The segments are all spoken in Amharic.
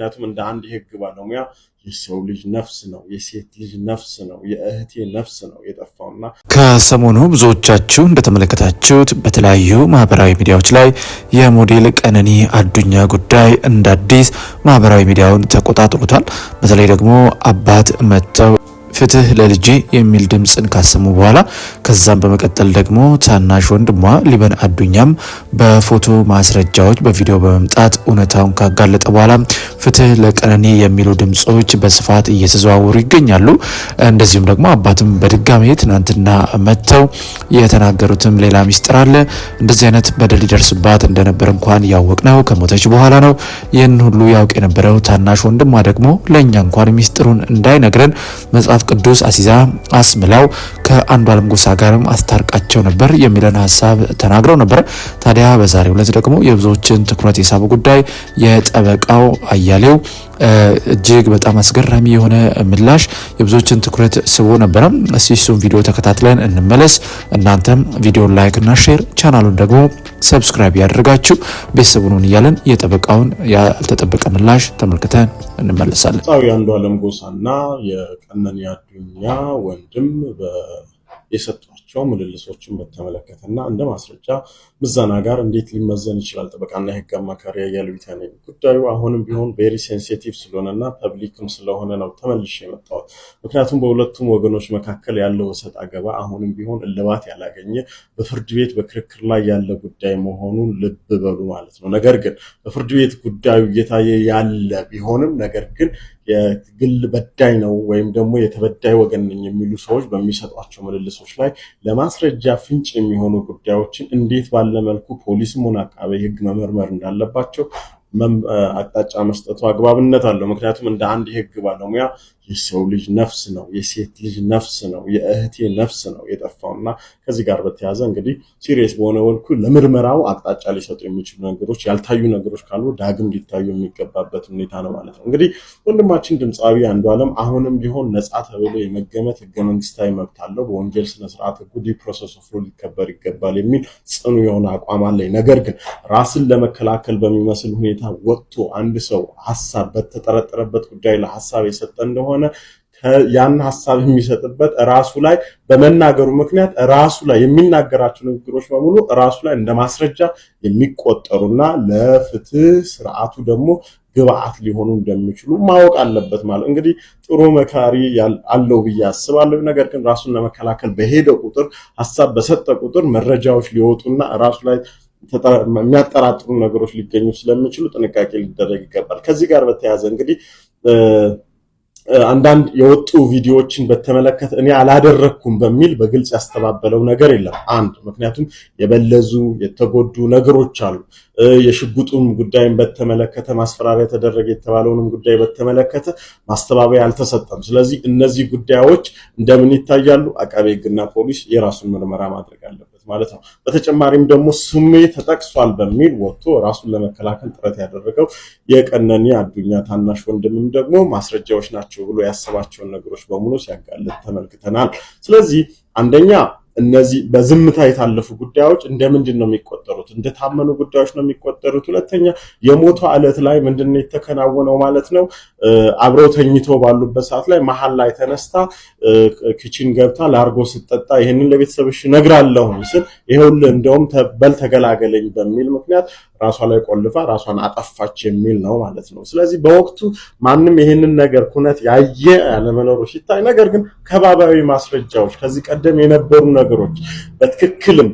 ምክንያቱም እንደ አንድ የህግ ባለሙያ የሰው ልጅ ነፍስ ነው፣ የሴት ልጅ ነፍስ ነው፣ የእህቴ ነፍስ ነው የጠፋውና ከሰሞኑ ብዙዎቻችሁ እንደተመለከታችሁት በተለያዩ ማህበራዊ ሚዲያዎች ላይ የሞዴል ቀነኒ አዱኛ ጉዳይ እንደ አዲስ ማህበራዊ ሚዲያውን ተቆጣጥሮታል። በተለይ ደግሞ አባት መተው ፍትህ ለልጄ የሚል ድምጽን ካሰሙ በኋላ ከዛም በመቀጠል ደግሞ ታናሽ ወንድሟ ሊበን አዱኛም በፎቶ ማስረጃዎች በቪዲዮ በመምጣት እውነታውን ካጋለጠ በኋላ ፍትህ ለቀነኒ የሚሉ ድምጾች በስፋት እየተዘዋወሩ ይገኛሉ። እንደዚሁም ደግሞ አባትም በድጋሜ ትናንትና መተው የተናገሩትም ሌላ ሚስጥር አለ። እንደዚህ አይነት በደል ይደርስባት እንደነበር እንኳን ያወቅነው ከሞተች በኋላ ነው። ይህን ሁሉ ያውቅ የነበረው ታናሽ ወንድሟ ደግሞ ለኛ እንኳን ሚስጥሩን እንዳይነግረን መጽሐፍ ቅዱስ አሲዛ አስምላው ከአንዷለም ጎሳ ጋርም አስታርቃቸው ነበር የሚለን ሐሳብ ተናግረው ነበር። ታዲያ በዛሬው ዕለት ደግሞ የብዙዎችን ትኩረት የሳበ ጉዳይ የጠበቃው አያሌው እጅግ በጣም አስገራሚ የሆነ ምላሽ የብዙዎችን ትኩረት ስቦ ነበር። እሱን ቪዲዮ ተከታትለን እንመለስ። እናንተም ቪዲዮን ላይክ እና ሼር ቻናሉን ደግሞ ሰብስክራይብ ያደርጋችሁ ቤተሰቡን እያለን የጠበቃውን ያልተጠበቀ ምላሽ ተመልክተን እንመለሳለን። አንዷለም ጎሳና የቀነኒ አዱኛ ወንድም የሰጧቸው ምልልሶችን በተመለከተና እንደ ማስረጃ ምዘና ጋር እንዴት ሊመዘን ይችላል? ጠበቃና የህግ አማካሪ አያሌው ቢታኔ ጉዳዩ አሁንም ቢሆን ቬሪ ሴንሲቲቭ ስለሆነና ፐብሊክም ስለሆነ ነው ተመልሼ የመጣሁት። ምክንያቱም በሁለቱም ወገኖች መካከል ያለው እሰጥ አገባ አሁንም ቢሆን እልባት ያላገኘ በፍርድ ቤት በክርክር ላይ ያለ ጉዳይ መሆኑን ልብ በሉ ማለት ነው። ነገር ግን በፍርድ ቤት ጉዳዩ እየታየ ያለ ቢሆንም ነገር ግን የግል በዳይ ነው ወይም ደግሞ የተበዳይ ወገን ነኝ የሚሉ ሰዎች በሚሰጧቸው ምልልሶች ላይ ለማስረጃ ፍንጭ የሚሆኑ ጉዳዮችን እንዴት ባለ መልኩ ፖሊስም ሆነ አቃቤ ህግ መመርመር እንዳለባቸው አቅጣጫ መስጠቱ አግባብነት አለው። ምክንያቱም እንደ አንድ የህግ ባለሙያ የሰው ልጅ ነፍስ ነው፣ የሴት ልጅ ነፍስ ነው፣ የእህቴ ነፍስ ነው የጠፋውና ከዚህ ጋር በተያያዘ እንግዲህ ሲሪየስ በሆነ መልኩ ለምርመራው አቅጣጫ ሊሰጡ የሚችሉ ነገሮች፣ ያልታዩ ነገሮች ካሉ ዳግም ሊታዩ የሚገባበት ሁኔታ ነው ማለት ነው። እንግዲህ ወንድማችን ድምፃዊ አንዷለም አሁንም ቢሆን ነፃ ተብሎ የመገመት ህገ መንግስታዊ መብት አለው። በወንጀል ስነ ስርዓት ህጉ ፕሮሰስ ኦፍ ሎው ሊከበር ይገባል የሚል ጽኑ የሆነ አቋም አለኝ። ነገር ግን ራስን ለመከላከል በሚመስል ሁኔታ ወጥቶ አንድ ሰው ሐሳብ በተጠረጠረበት ጉዳይ ላይ ሐሳብ የሰጠ እንደሆነ ያን ሐሳብ የሚሰጥበት ራሱ ላይ በመናገሩ ምክንያት ራሱ ላይ የሚናገራቸው ንግግሮች በሙሉ ራሱ ላይ እንደ ማስረጃ የሚቆጠሩና ለፍትህ ስርዓቱ ደግሞ ግብአት ሊሆኑ እንደሚችሉ ማወቅ አለበት ማለት እንግዲህ ጥሩ መካሪ አለው ብዬ አስባለሁ። ነገር ግን ራሱን ለመከላከል በሄደ ቁጥር ሐሳብ በሰጠ ቁጥር መረጃዎች ሊወጡና ራሱ ላይ የሚያጠራጥሩ ነገሮች ሊገኙ ስለሚችሉ ጥንቃቄ ሊደረግ ይገባል። ከዚህ ጋር በተያያዘ እንግዲህ አንዳንድ የወጡ ቪዲዮዎችን በተመለከተ እኔ አላደረኩም በሚል በግልጽ ያስተባበለው ነገር የለም። አንድ ምክንያቱም የበለዙ የተጎዱ ነገሮች አሉ። የሽጉጡን ጉዳይን በተመለከተ ማስፈራሪያ ተደረገ የተባለውንም ጉዳይ በተመለከተ ማስተባበያ አልተሰጠም። ስለዚህ እነዚህ ጉዳዮች እንደምን ይታያሉ? አቃቤ ህግና ፖሊስ የራሱን ምርመራ ማድረግ አለበት ማለት ነው። በተጨማሪም ደግሞ ስሜ ተጠቅሷል በሚል ወጥቶ ራሱን ለመከላከል ጥረት ያደረገው የቀነኒ አዱኛ ታናሽ ወንድምም ደግሞ ማስረጃዎች ናቸው ብሎ ያሰባቸውን ነገሮች በሙሉ ሲያጋልጥ ተመልክተናል። ስለዚህ አንደኛ እነዚህ በዝምታ የታለፉ ጉዳዮች እንደምንድን ነው የሚቆጠሩት? እንደታመኑ ጉዳዮች ነው የሚቆጠሩት። ሁለተኛ የሞቱ ዕለት ላይ ምንድነው የተከናወነው ማለት ነው? አብረው ተኝተው ባሉበት ሰዓት ላይ መሃል ላይ ተነስታ ኪችን ገብታ ላርጎ ስትጠጣ ይሄንን ለቤተሰብሽ ነግራለሁ ስል ይሄውልህ እንደውም በል ተገላገለኝ በሚል ምክንያት ራሷ ላይ ቆልፋ ራሷን አጠፋች የሚል ነው ማለት ነው። ስለዚህ በወቅቱ ማንም ይሄንን ነገር ኩነት ያየ ያለመኖሩ ሲታይ፣ ነገር ግን ከባባዊ ማስረጃዎች ከዚህ ቀደም የነበሩ ነገሮች በትክክልም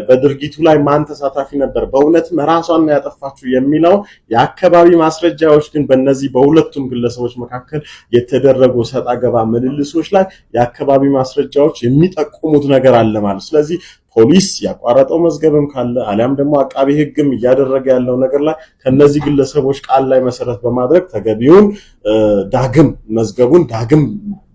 በድርጊቱ ላይ ማን ተሳታፊ ነበር፣ በእውነትም ራሷን ያጠፋችው የሚለው የአካባቢ ማስረጃዎች ግን በእነዚህ በሁለቱም ግለሰቦች መካከል የተደረጉ ሰጣ ገባ ምልልሶች ላይ የአካባቢ ማስረጃዎች የሚጠቁሙት ነገር አለ ማለት። ስለዚህ ፖሊስ ያቋረጠው መዝገብም ካለ አሊያም ደግሞ አቃቤ ህግም እያደረገ ያለው ነገር ላይ ከነዚህ ግለሰቦች ቃል ላይ መሰረት በማድረግ ተገቢውን ዳግም መዝገቡን ዳግም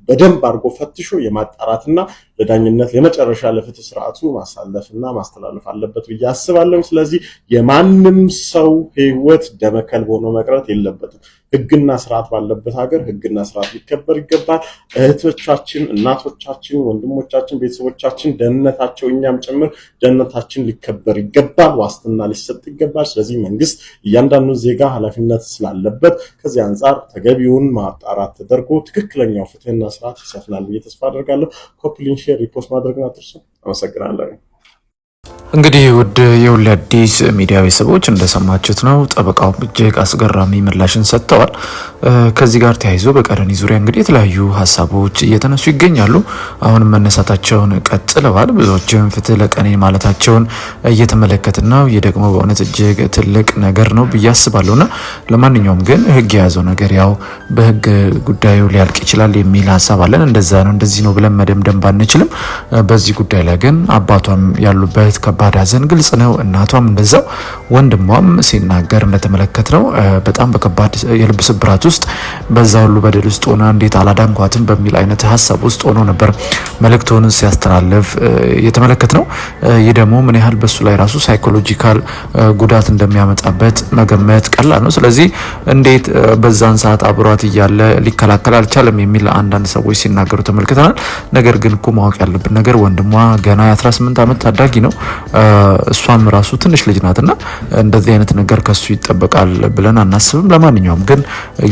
በደንብ አድርጎ ፈትሾ የማጣራትና ለዳኝነት የመጨረሻ ለፍትህ ስርዓቱ ማሳለፍና ማስተላለፍ አለበት ብዬ አስባለሁ። ስለዚህ የማንም ሰው ህይወት ደመከልብ ሆኖ መቅረት የለበትም። ህግና ስርዓት ባለበት ሀገር ህግና ስርዓት ሊከበር ይገባል። እህቶቻችን፣ እናቶቻችን፣ ወንድሞቻችን፣ ቤተሰቦቻችን ደህንነታቸው እኛም ጭምር ደህንነታችን ሊከበር ይገባል። ዋስትና ሊሰጥ ይገባል። ስለዚህ መንግስት እያንዳንዱ ዜጋ ኃላፊነት ስላለበት ከዚህ አንጻር ተገቢውን ማጣራት ተደርጎ ትክክለኛው ፍትህና ስርዓት ይሰፍናል ብዬ ተስፋ አደርጋለሁ። ኮፒ ሊንክ፣ ሼር፣ ሪፖስት ማድረግን አትርሱ። አመሰግናለሁ። እንግዲህ ውድ የሁሌ አዲስ ሚዲያ ቤተሰቦች እንደሰማችሁት ነው። ጠበቃው እጅግ አስገራሚ ምላሽን ሰጥተዋል። ከዚህ ጋር ተያይዞ በቀነኒ ዙሪያ እንግዲህ የተለያዩ ሀሳቦች እየተነሱ ይገኛሉ። አሁንም መነሳታቸውን ቀጥለዋል። ብዙዎችም ፍትህ ለቀነኒ ማለታቸውን እየተመለከትን ነው። ይህ ደግሞ በእውነት እጅግ ትልቅ ነገር ነው ብዬ አስባለሁና ለማንኛውም ግን ህግ የያዘው ነገር ያው በህግ ጉዳዩ ሊያልቅ ይችላል የሚል ሀሳብ አለን። እንደዛ ነው እንደዚህ ነው ብለን መደምደም ባንችልም በዚህ ጉዳይ ላይ ግን አባቷም ያሉበት ከባድ ሐዘን ግልጽ ነው። እናቷም እንደዛው ወንድሟም ሲናገር እንደተመለከት ነው በጣም በከባድ የልብ ስብራት ውስጥ በዛ ሁሉ በደል ውስጥ ሆነ እንዴት አላዳንኳትም በሚል አይነት ሀሳብ ውስጥ ሆኖ ነበር መልእክቱን ሲያስተላልፍ የተመለከት ነው። ይህ ደግሞ ምን ያህል በሱ ላይ ራሱ ሳይኮሎጂካል ጉዳት እንደሚያመጣበት መገመት ቀላል ነው። ስለዚህ እንዴት በዛን ሰዓት አብሯት እያለ ሊከላከል አልቻለም የሚል አንዳንድ ሰዎች ሲናገሩ ተመልክተናል። ነገር ግን እኮ ማወቅ ያለብን ነገር ወንድሟ ገና የ18 ዓመት ታዳጊ ነው። እሷም ራሱ ትንሽ ልጅ ናትና እንደዚህ አይነት ነገር ከሱ ይጠበቃል ብለን አናስብም። ለማንኛውም ግን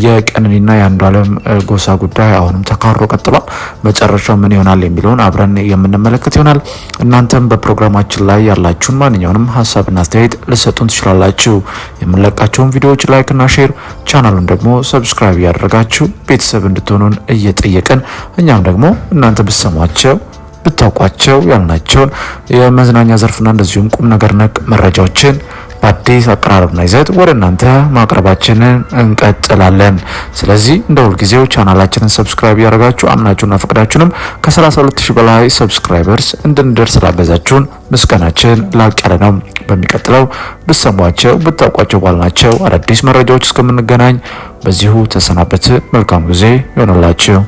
የቀነኒና የአንዱዓለም ጎሳ ጉዳይ አሁንም ተካሮ ቀጥሏል። መጨረሻው ምን ይሆናል የሚለውን አብረን የምንመለከት ይሆናል። እናንተም በፕሮግራማችን ላይ ያላችሁን ማንኛውንም ሀሳብና አስተያየት ልሰጡን ትችላላችሁ። የምንለቃቸውን ቪዲዮዎች ላይክ እና ሼር፣ ቻናሉን ደግሞ ሰብስክራይብ ያደረጋችሁ ቤተሰብ እንድትሆኑን እየጠየቅን እኛም ደግሞ እናንተ ብትሰሟቸው ብታውቋቸው ያልናቸውን የመዝናኛ ዘርፍና እንደዚሁም ቁም ነገር ነክ መረጃዎችን በአዲስ አቀራረብና ይዘት ወደ እናንተ ማቅረባችንን እንቀጥላለን። ስለዚህ እንደ ሁልጊዜው ቻናላችንን ሰብስክራይብ ያደርጋችሁ አምናችሁና ፈቅዳችሁንም ከ32000 በላይ ሰብስክራይበርስ እንድንደርስ ስላገዛችሁን ምስጋናችን ላቅ ያለ ነው። በሚቀጥለው ብትሰሟቸው ብታውቋቸው ባልናቸው አዳዲስ መረጃዎች እስከምንገናኝ በዚሁ ተሰናበት። መልካም ጊዜ ይሆንላችሁ።